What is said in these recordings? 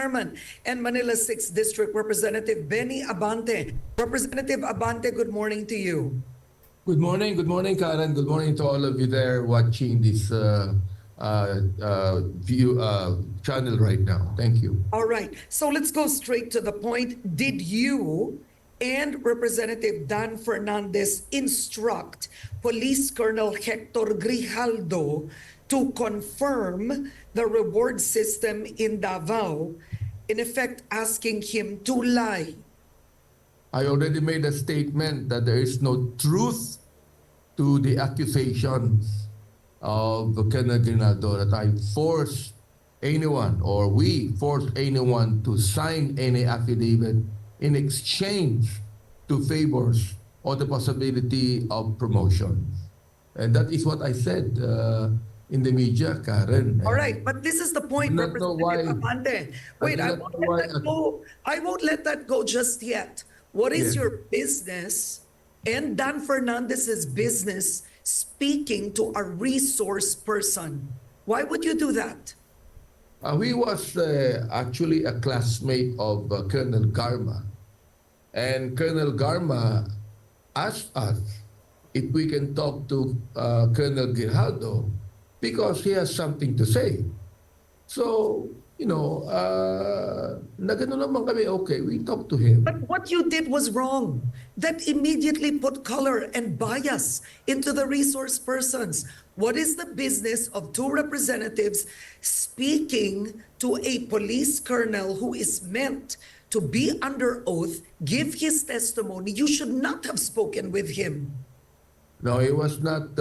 Chairman and Manila 6th District Representative Benny Abante. Representative Abante, good morning to you. Good morning, Karen. Good morning to all of you there watching this channel right now. Thank you. All right, so let's go straight to the point. Did you and Representative Dan Fernandez instruct Police Colonel Hector Grijaldo to confirm the reward system in Davao, in effect asking him to lie? I already made a statement that there is no truth to the accusations of Colonel Grijaldo, that I forced anyone or we forced anyone to sign any affidavit in exchange to favors or the possibility of promotion. And that is what I said in the media, Karen. All right, but this is the point, I do not know why- Representative Abante. Wait, I I do not won't know let why- that go. I won't let that go just yet. What is Yes. your business and Dan Fernandez's business speaking to a resource person? Why would you do that? He was actually a classmate of Colonel Garma. And Colonel Garma asked us if we can talk to Colonel Grijaldo because he has something to say. So, na gano'n naman kami, okay, we talk to him. But what you did was wrong. That immediately put color and bias into the resource persons. What is the business of two representatives speaking to a police colonel who is meant to be under oath, give his testimony? You should not have spoken with him. No, he was not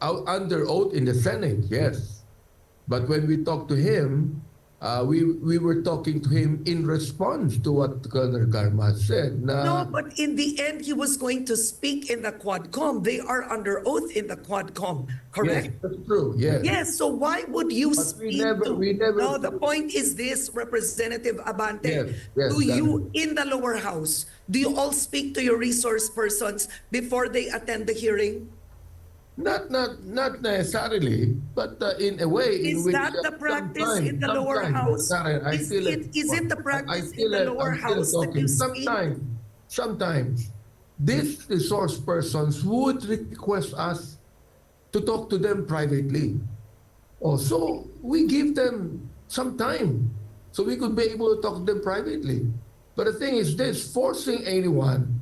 out under oath in the Senate, yes. But when we talked to him, we were talking to him in response to what Colonel Garma said. No, but in the end, he was going to speak in the Quadcom. They are under oath in the Quadcom, correct? Yes, that's true, yes. Yes, so why would you But speak we never- No, the point is this, Representative Abante. Yes, yes, Do you, in the lower house, do you all speak to your resource persons before they attend the hearing? Not necessarily, but in a way in Is which that the practice in the lower house? Karen, Is it the practice in the lower house that you speak? Sometimes these resource persons would request us to talk to them privately. So we give them some time so we could be able to talk to them privately. But the thing is this, forcing anyone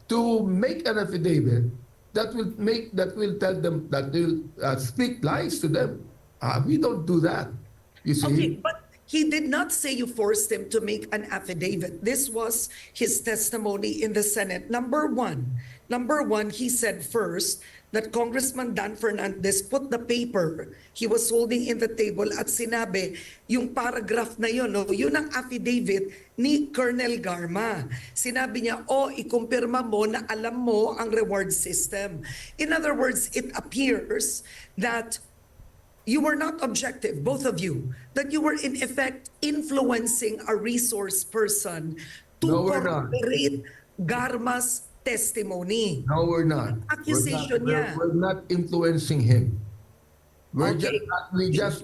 to make an affidavit that will tell them, that will speak lies to them. We don't do that. You see? Okay, but he did not say you forced him to make an affidavit. This was his testimony in the Senate. Number one, he said first that Congressman Dan Fernandez put the paper he was holding in the table at sinabi, yung paragraph na yun, no, yun ang affidavit ni Colonel Garma. Sinabi niya, ikumpirma mo na alam mo ang reward system. In other words, it appears that you were not objective, both of you, that you were in effect influencing a resource person to No, we're not. corroborate Garma's testimony. No, we're not. Accusation niya. We're not influencing him. We're Okay.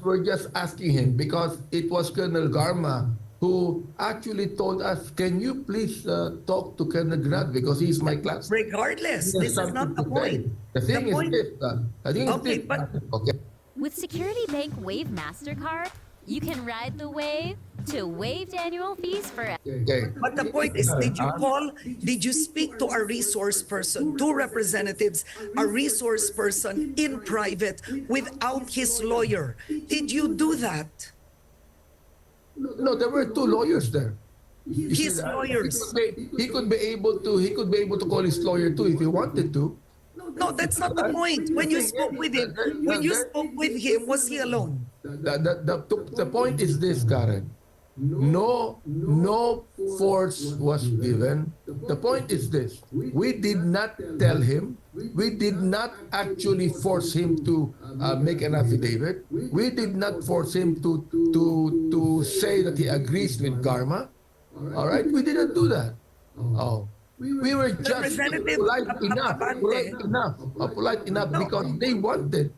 we're just asking him because it was Colonel Garma who actually told us, "Can you please talk to Colonel Grad because he's my class." Regardless, this is not the point. The thing is this. I think it's Okay, this. but- Okay. With Security Bank Wave MasterCard, you can ride the wave to waived annual fees for Okay. But the point is, did you speak to a resource person, two representatives, a resource person in private without his lawyer? Did you do that? No, there were two lawyers there. You see His that? lawyers. He could be able to call his lawyer too if he wanted to. No, that's not the point. When you spoke with him, was he alone? The point is this, Karen. No force was given. The point is this. We did not tell him. We did not actually force him to make an affidavit. We did not force him to say that he agrees with Garma. All right? We didn't do that. We were just Representative polite enough Abante. because they wanted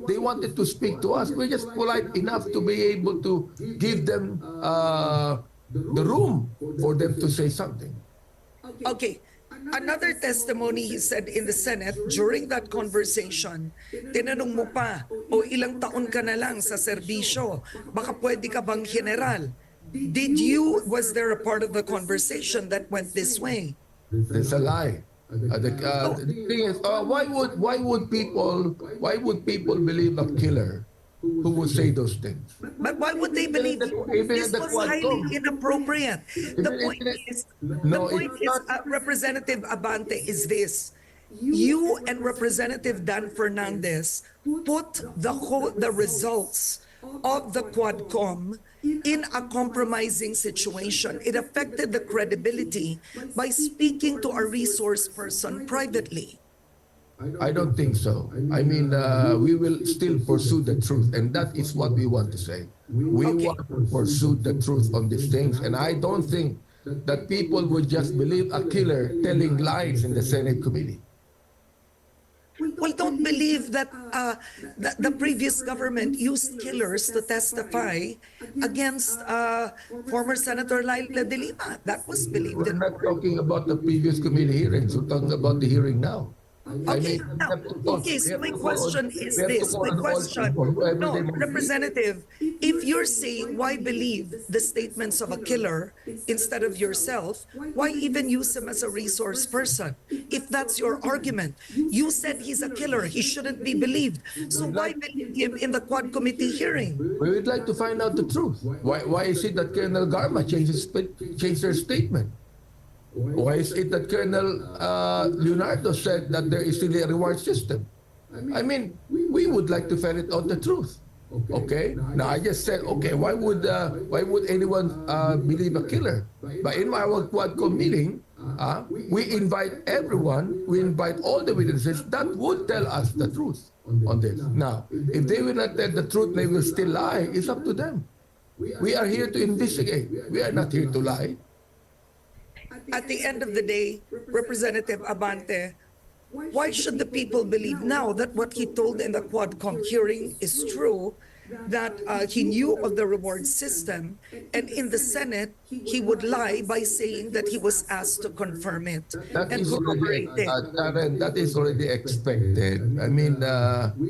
They wanted to speak to us. We're just polite enough to be able to give them the room for them to say something. Okay. Another testimony he said in the Senate during that conversation, tinanong mo pa, o ilang taon ka na lang sa serbisyo, baka pwede ka bang general? Was there a part of the conversation that went this way? It's a lie. The thing is, why would people believe a killer who would say those things? But why would they believe you? This was highly inappropriate. The point is, Representative Abante, is this. You and Representative Dan Fernandez put the results of the Quadcom in a compromising situation. It affected the credibility by speaking to a resource person privately. I don't think so. I mean, we will still pursue the truth, and that is what we want to say. We want to pursue the truth on these things, and I don't think that people would just believe a killer telling lies in the Senate committee. Well, don't believe that the previous government used killers to testify against former Senator Laila de Lima. That was believed. We're not talking about the previous committee hearings. We're talking about the hearing now. Okay, so my question is this. My question, no, Representative, if you're saying why believe the statements of a killer instead of yourself, why even use him as a resource person? If that's your argument, you said he's a killer, he shouldn't be believed. So why believe him in the Quad Committee hearing? We would like to find out the truth. Why is it that Colonel Garma changed their statement? Why is it that Colonel Leonardo said that there is still a reward system? I mean, we would like to find out the truth. Okay. Now I just said, okay, why would anyone believe a killer? But in our Quadcom meeting, we invite everyone. We invite all the witnesses that would tell us the truth on this. Now, if they will not tell the truth, they will still lie. It's up to them. We are here to investigate. We are not here to lie. At the end of the day, Representative Abante, why should the people believe now that what he told in the Quadcom hearing is true, that he knew of the reward system, and in the Senate, he would lie by saying that he was asked to confirm it and corroborate it? Karen, that is already expected. I mean,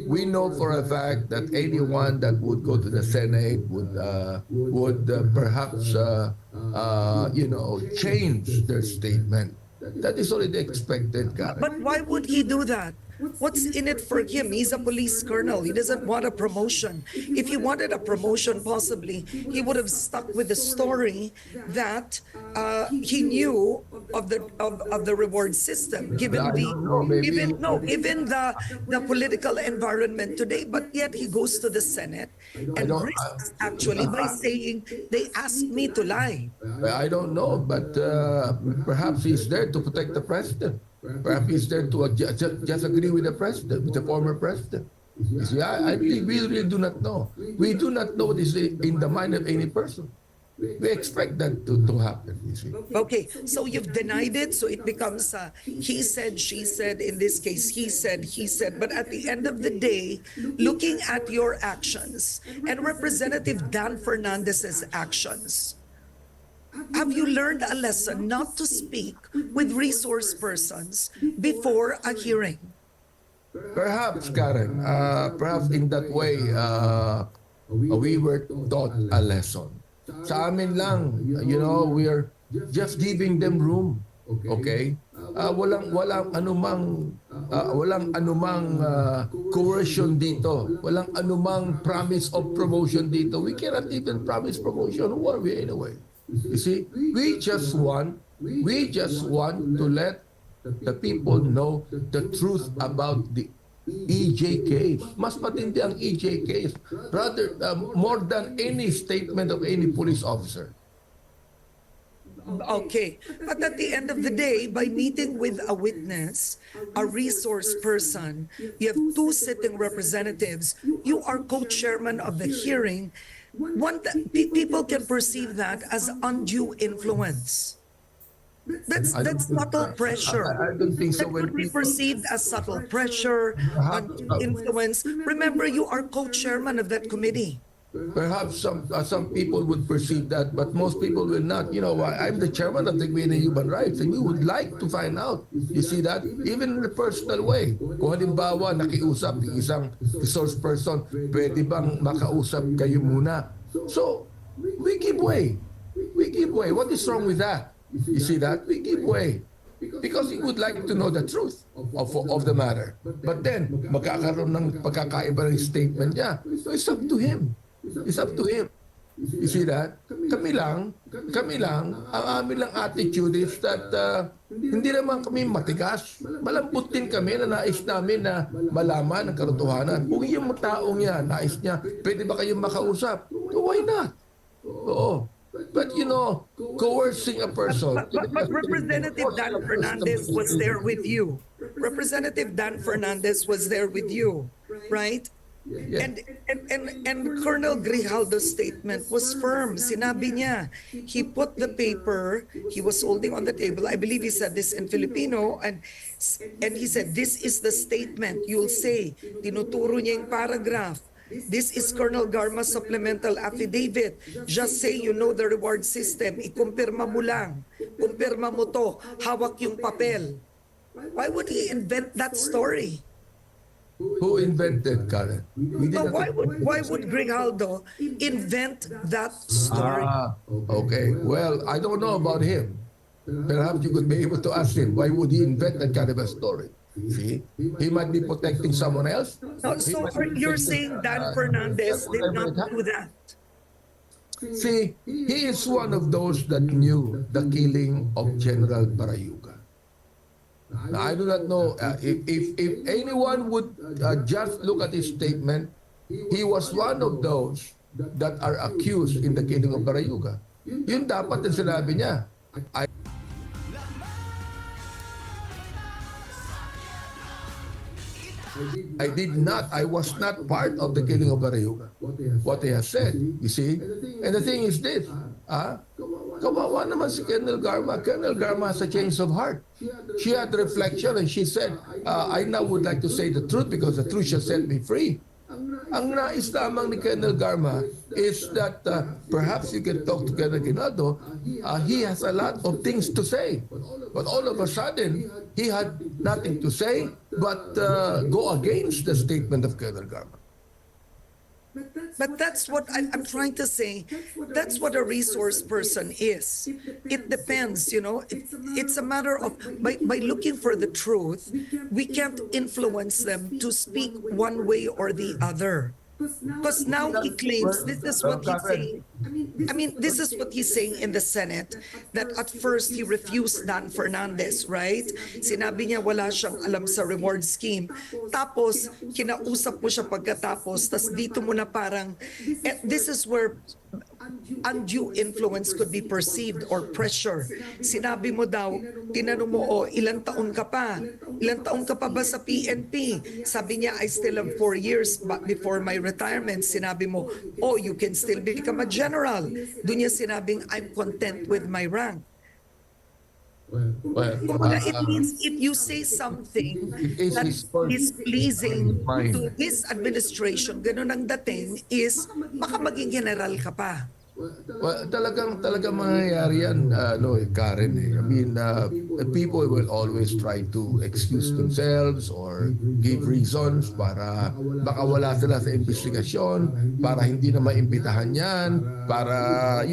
we know for a fact that anyone that would go to the Senate would perhaps, change their statement. That is already expected, Karen. But why would he do that? What's in it for him? He's a police colonel. He doesn't want a promotion. If he wanted a promotion, possibly, he would have stuck with the story that he knew of the reward system, given the political environment today. But yet he goes to the Senate and risks actually by saying they asked me to lie. I don't know, but perhaps he's there to protect the president. Perhaps he's there to just agree with the president, with the former president. You see, we really do not know. We do not know what is in the mind of any person. We expect that to happen, you see. Okay, so you've denied it, so it becomes he said, she said, in this case, he said. But at the end of the day, looking at your actions and Representative Dan Fernandez's actions, have you learned a lesson not to speak with resource persons before a hearing? Perhaps, Karen, perhaps in that way, we were taught a lesson. Sa amin lang, we are just giving them room. Okay? Walang anumang coercion dito. Walang anumang promise of promotion dito. We cannot even promise promotion. Who are we anyway? You see, we just want to let the people know the truth about the EJ case. Mas matindi ang EJ case, rather more than any statement of any police officer. Okay, but at the end of the day, by meeting with a witness, a resource person, you have two sitting representatives, you are co-chairman of the hearing, people can perceive that as undue influence. That's I don't think, subtle pressure. I don't think so. That When could be people, perceived as subtle pressure, perhaps, influence. Remember, you are co-chairman of that committee. perhaps some people would perceive that, but most people will not. You know, I'm the chairman of the Committee on Human Rights, and you would like to find out. You see that? Even in a personal way. Kung halimbawa, nakiusap yung isang resource person, pwede bang makausap kayo muna? So, we give way. We give way. What is wrong with that? You see that? We give way. Because he would like to know the truth of the matter. But then, magkakaroon ng pagkakaiba ng statement niya. So it's up to him. It's up to him. You see that? Kami lang, ang amin lang attitude is that hindi naman kami matigas. Malambot din kami na nais namin na malaman ang katotohanan. Kung yung taong yan, nais niya, pwede ba kayong makausap? Why not? Oo. But you know, coercing a person. But Representative Dan Fernandez was there with you. Representative Dan Fernandez was there with you, right? Yeah. And Colonel Grijaldo's statement was firm. Sinabi niya, he put the paper, he was holding on the table. I believe he said this in Filipino, and he said, this is the statement you'll say. Tinuturo niya yung paragraph. This is Colonel Garma's supplemental affidavit. Just say you know the reward system. Ikumpirma mo lang. Kumpirma mo to. Hawak yung papel. Why would he invent that story? Who invented, Karen? No, why would Grijaldo invent that story? Okay. Well, I don't know about him. Perhaps you could be able to ask him, why would he invent that kind of a story? See? He might be protecting someone else. No, so you're saying Dan Fernandez did not do that? See, he is one of those that knew the killing of General Barayuga. Now, I do not know if anyone would just look at his statement, he was one of those that are accused in the killing of Barayuga. Yun dapat ang sinabi niya. I was not part of the killing of Barayuga. What they have said, you see? And the thing is this, kawawa naman si Colonel Garma. Colonel Garma has a change of heart. She had reflection and she said, I now would like to say the truth because the truth shall set me free. Ang nais lamang ni Colonel Garma is that perhaps you can talk to Colonel Ginaldo. He has a lot of things to say. But all of a sudden, he had nothing to say but go against the statement of Colonel Garma. But that's what I'm trying to say. That's what a resource person is. It depends, you know. It's a matter of, by looking for the truth, we can't influence them to speak one way or the other. Because now he claims, this is what he's saying. I mean, this is what he's saying in the Senate, that at first he refused Dan Fernandez, right? Sinabi niya wala siyang alam sa reward scheme. Tapos, kinausap mo siya pagkatapos, tas dito mo na parang, this is where undue influence could be perceived or pressure. Sinabi mo daw, tinanong mo, ilang taon ka pa? Ilang taon ka pa ba sa PNP? Sabi niya, I still have 4 years before my retirement. Sinabi mo, you can still become a general. Doon niya sinabing, I'm content with my rank. It means if you say something that is pleasing to this administration, ganun ang dating is baka maging general ka pa. Well, talagang mangyayari yan, Karen. I mean, people will always try to excuse themselves or give reasons para baka wala sila sa investigasyon, para hindi na maimbitahan yan, para,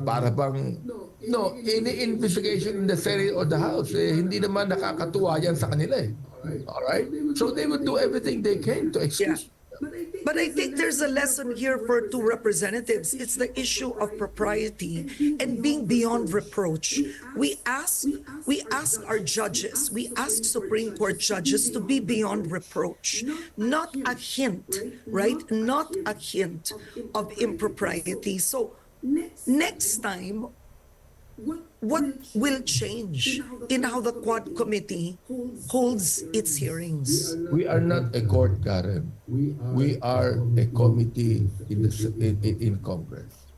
para bang, any investigation in the Senate or the House, hindi naman nakakatuwa yan sa kanila eh. All right? So they would do everything they can to excuse. But I think there's a lesson here for two representatives. It's the issue of propriety and being beyond reproach. We ask our judges, we ask Supreme Court judges to be beyond reproach. Not a hint, right? Not a hint of impropriety. So next time, what will change in how the Quad Committee holds its hearings? We are not a court, Karen. We are a committee in Congress.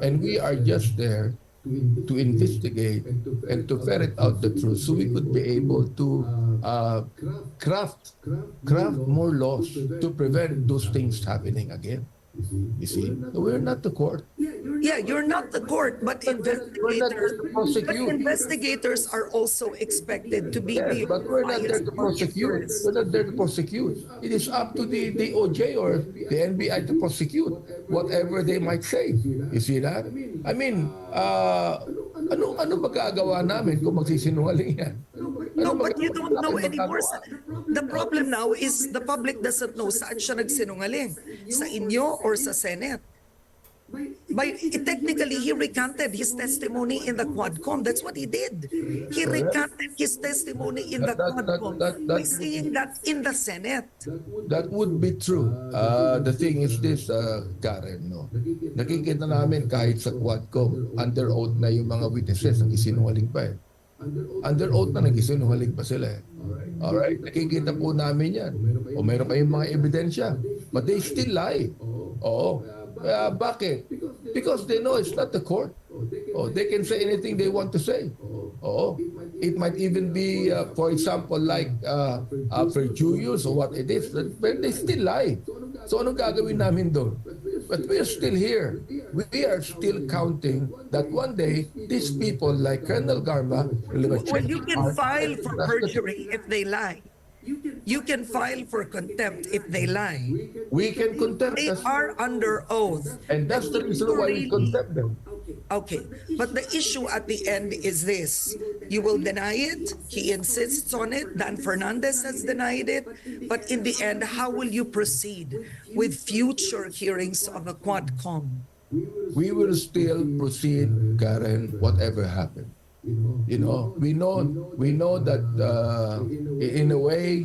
And we are just there to investigate and to ferret out the truth so we could be able to craft more laws to prevent those things happening again. You see, we're not the court. Yeah, you're not the court, but We're not there to prosecute. investigators are also expected to be Yes, but we're not there to prosecute. We're not there to prosecute. It is up to the DOJ or the NBI to prosecute whatever they might say. You see that? I mean, ano magagawa namin kung magsisinungaling yan? No, but you don't know anymore. The problem now is the public doesn't know saan siya nagsinungaling. Sa inyo or sa Senate. Technically, he recanted his testimony in the Quadcom. That's what he did. He recanted his testimony in the Quadcom by saying that in the Senate. That would be true. The thing is this, Karen, no? Nakikita namin kahit sa Quadcom, under oath na yung mga witnesses, nagsisinungaling pa eh. Under oath na nagsisinungaling pa sila eh. Alright? Nakikita po namin yan. O meron kayong mga ebidensya. But they still lie. Oo. Bakit? Because they know it's not the court. Oh, they can say anything they want to say. Oh, it might even be, for example, like perjurious or what it is. But they still lie. So anong gagawin namin doon? But we are still here. We are still counting that one day these people like Colonel Garma will Well, you can file for perjury if they lie. You can file for contempt if they lie. We can contempt. They are under oath. And that's the reason why we contempt them. Okay, but the issue at the end is this. You will deny it. He insists on it. Dan Fernandez has denied it. But in the end, how will you proceed with future hearings of the Quadcom? We will still proceed, Karen, whatever happened. You know, we know that in a way,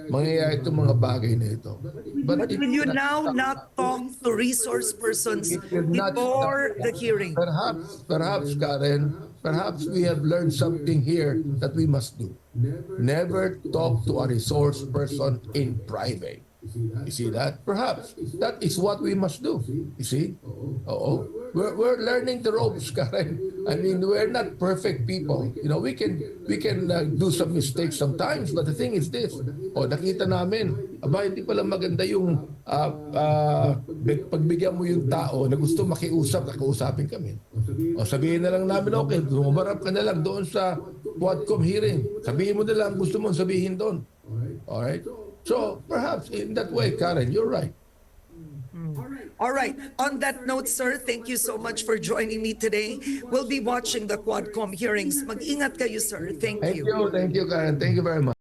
mangyayari itong mga bagay na ito. But will you now not talk to resource persons before the hearing? Perhaps, Karen, perhaps we have learned something here that we must do. Never talk to a resource person in private. You see that? Perhaps that is what we must do. You see? Oo. We're learning the ropes, Karen. I mean, we're not perfect people. You know, we can do some mistakes sometimes, but the thing is this. Nakita namin, hindi pala maganda yung pagbigyan mo yung tao na gusto makiusap, nakausapin kami. Sabihin na lang namin, okay, humarap ka na lang doon sa Quadcom hearing. Sabihin mo na lang gusto mong sabihin doon. Alright? So, perhaps in that way, Karen, you're right. All right. On that note, sir, thank you so much for joining me today. We'll be watching the Quadcom hearings. Mag-ingat kayo, sir. Thank you. Thank you, Karen. Thank you very much.